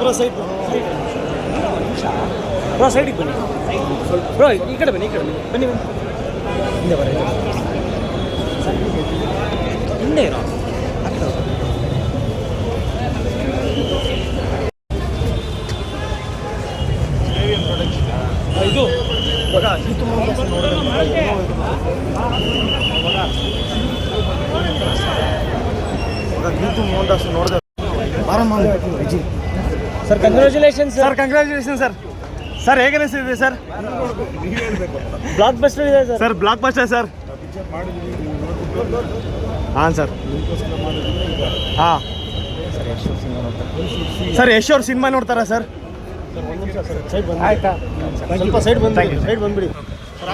bro side bro ಸೈಡಿಗೆ ಬನ್ನಿ bro ಈ ಕಡೆ ಬನ್ನಿ ಬನ್ನಿ ಹಿಂದೆ ಬರ ಹಿಂದೆ ಇರೋ ಇದು ಗೀತು ಮೋಹನ್ ದಾಸ್ ನೋಡಿದೆ ಸರ್ ಕಂಗ್ರ್ಯಾಚುಲೇಷನ್ ಸರ್ ಸರ್ ಹೇಗೆ ಅನಿಸ್ತಿದೆ ಸರ್ ಬ್ಲಾಕ್ ಬಸ್ಟರ್ ಇದೆ ಸರ್ ಬ್ಲಾಕ್ ಬಸ್ಟರ್ ಸರ್ ಹಾಂ ಸರ್ ಹಾಂ ಸರ್ ಯಶ್ ಅವ್ರ ಸಿನಿಮಾ ನೋಡ್ತಾರಾ ಸರ್ ಆಯ್ತಾ ಸ್ವಲ್ಪ ಸೈಡ್ ಬಂದ್ಬಿಡಿ